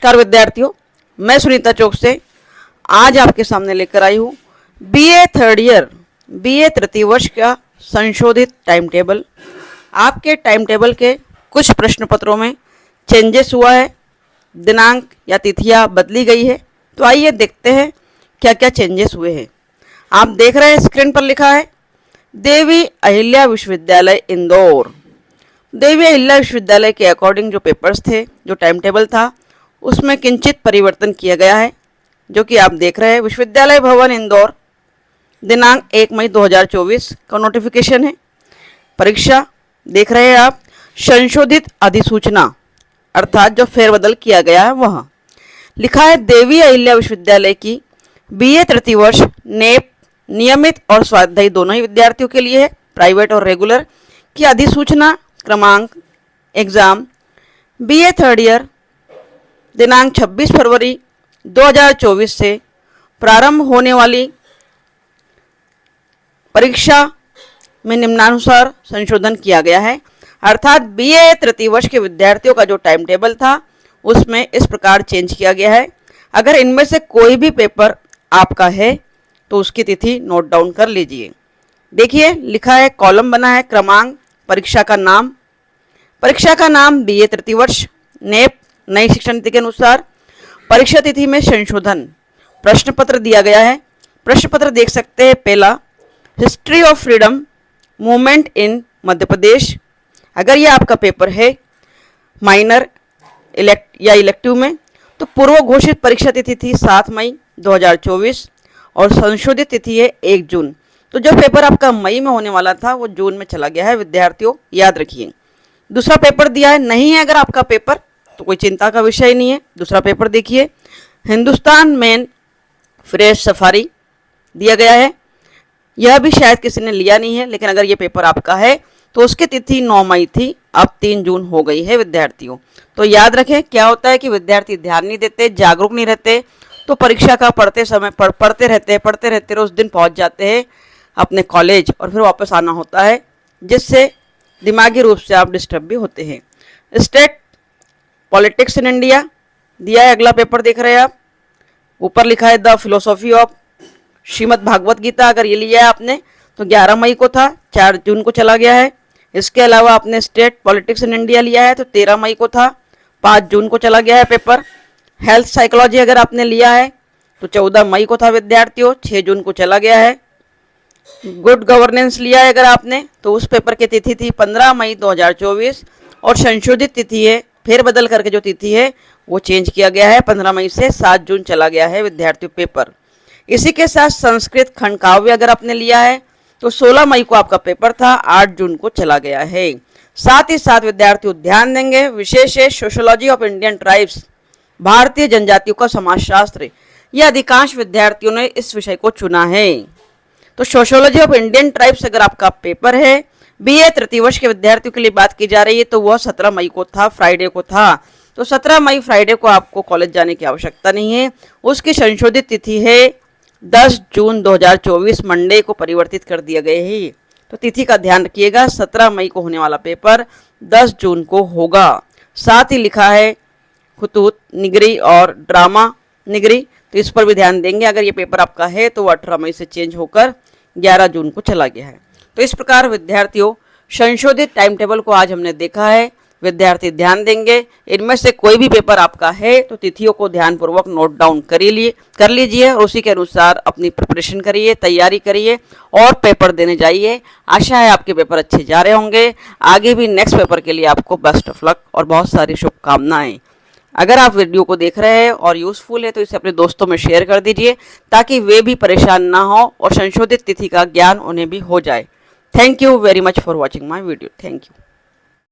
नमस्कार विद्यार्थियों, मैं सुनीता चौक से आज आपके सामने लेकर आई हूँ बीए थर्ड ईयर बीए तृतीय वर्ष का संशोधित टाइम टेबल। आपके टाइम टेबल के कुछ प्रश्न पत्रों में चेंजेस हुआ है, दिनांक या तिथियाँ बदली गई है। तो आइए देखते हैं क्या क्या चेंजेस हुए हैं। आप देख रहे हैं स्क्रीन पर लिखा है देवी अहिल्या विश्वविद्यालय इंदौर। देवी अहिल्या विश्वविद्यालय के अकॉर्डिंग जो पेपर्स थे, जो टाइम टेबल था, उसमें किंचित परिवर्तन किया गया है, जो कि आप देख रहे हैं। विश्वविद्यालय भवन इंदौर, दिनांक 1 मई 2024 का नोटिफिकेशन है। परीक्षा देख रहे हैं आप, संशोधित अधिसूचना अर्थात जो फेरबदल किया गया है वह लिखा है देवी अहिल्या विश्वविद्यालय की बीए तृतीय वर्ष नेप नियमित और स्वाध्यायी दोनों ही विद्यार्थियों के लिए है, प्राइवेट और रेगुलर की अधिसूचना क्रमांक एग्जाम बीए थर्ड ईयर दिनांक 26 फरवरी 2024 से प्रारंभ होने वाली परीक्षा में निम्नानुसार संशोधन किया गया है। अर्थात बीए तृतीय वर्ष के विद्यार्थियों का जो टाइम टेबल था उसमें इस प्रकार चेंज किया गया है। अगर इनमें से कोई भी पेपर आपका है तो उसकी तिथि नोट डाउन कर लीजिए। देखिए लिखा है, कॉलम बना है क्रमांक, परीक्षा का नाम बीए तृतीय वर्ष नेप नई शिक्षा नीति के अनुसार, परीक्षा तिथि में संशोधन, प्रश्न पत्र दिया गया है। प्रश्न पत्र देख सकते हैं। पहला, history of freedom movement in Madhya Pradesh. अगर ये आपका पेपर है माइनर या इलेक्टिव में, तो पूर्व घोषित परीक्षा तिथि थी 7 मई 2024 और संशोधित तिथि है 1 जून। तो जो पेपर आपका मई में होने वाला था वो जून में चला गया है, विद्यार्थियों याद रखिए। दूसरा पेपर दिया है, नहीं है अगर आपका पेपर तो कोई चिंता का विषय नहीं है। दूसरा पेपर देखिए, हिंदुस्तान मेन फ्रेश सफारी दिया गया है। यह भी शायद किसी ने लिया नहीं है, लेकिन अगर ये पेपर आपका है तो उसकी तिथि 9 मई थी, अब 3 जून हो गई है विद्यार्थियों। तो याद रखें, क्या होता है कि विद्यार्थी ध्यान नहीं देते, जागरूक नहीं रहते, तो परीक्षा का पढ़ते समय पढ़ते रहते उस दिन पहुंच जाते हैं अपने कॉलेज और फिर वापस आना होता है, जिससे दिमागी रूप से आप डिस्टर्ब भी होते हैं। स्टेट पॉलिटिक्स इन इंडिया दिया है, अगला पेपर देख रहे हैं आप। ऊपर लिखा है the philosophy of Shrimad Bhagavad Gita. अगर ये लिया है आपने तो 11 मई को था, 4 जून को चला गया है। इसके अलावा आपने स्टेट पॉलिटिक्स इन इंडिया लिया है तो 13 मई को था, 5 जून को चला गया है पेपर। हेल्थ साइकोलॉजी अगर आपने लिया है तो 14 मई को था विद्यार्थियों, 6 जून को चला गया है। गुड गवर्नेंस लिया है अगर आपने तो उस पेपर की तिथि थी 15 मई 2024 और संशोधित तिथि है, फिर बदल करके जो तिथि है वो चेंज किया गया है, 15 मई से 7 जून चला गया है विद्यार्थियों पेपर। इसी के साथ संस्कृत खंड काव्य अगर आपने लिया है तो 16 मई को आपका पेपर था, 8 जून को चला गया है। साथ ही साथ विद्यार्थियों ध्यान देंगे, विशेष है सोशियोलॉजी ऑफ इंडियन ट्राइब्स, भारतीय जनजातियों का समाजशास्त्र। यह अधिकांश विद्यार्थियों ने इस विषय को चुना है। तो सोशियोलॉजी ऑफ इंडियन ट्राइब्स अगर आपका पेपर है, बीए तृतीय वर्ष के विद्यार्थियों के लिए बात की जा रही है, तो वह 17 मई को था, फ्राइडे को था। तो 17 मई फ्राइडे को आपको कॉलेज जाने की आवश्यकता नहीं है। उसकी संशोधित तिथि है 10 जून 2024, मंडे को परिवर्तित कर दिया गया है। तो तिथि का ध्यान रखिएगा, 17 मई को होने वाला पेपर 10 जून को होगा। साथ ही लिखा है खुतूत निगरी और ड्रामा निगरी, तो इस पर भी ध्यान देंगे। अगर ये पेपर आपका है तो वो 18 मई से चेंज होकर 11 जून को चला गया है। तो इस प्रकार विद्यार्थियों संशोधित टाइम टेबल को आज हमने देखा है। विद्यार्थी ध्यान देंगे, इनमें से कोई भी पेपर आपका है तो तिथियों को ध्यानपूर्वक नोट डाउन कर लीजिए और उसी के अनुसार अपनी प्रिपरेशन करिए, तैयारी करिए और पेपर देने जाइए। आशा है आपके पेपर अच्छे जा रहे होंगे। आगे भी नेक्स्ट पेपर के लिए आपको बेस्ट ऑफ लक और बहुत सारी शुभकामनाएं। अगर आप वीडियो को देख रहे हैं और यूज़फुल है तो इसे अपने दोस्तों में शेयर कर दीजिए, ताकि वे भी परेशान ना हो और संशोधित तिथि का ज्ञान उन्हें भी हो जाए। Thank you very much for watching my video. Thank you.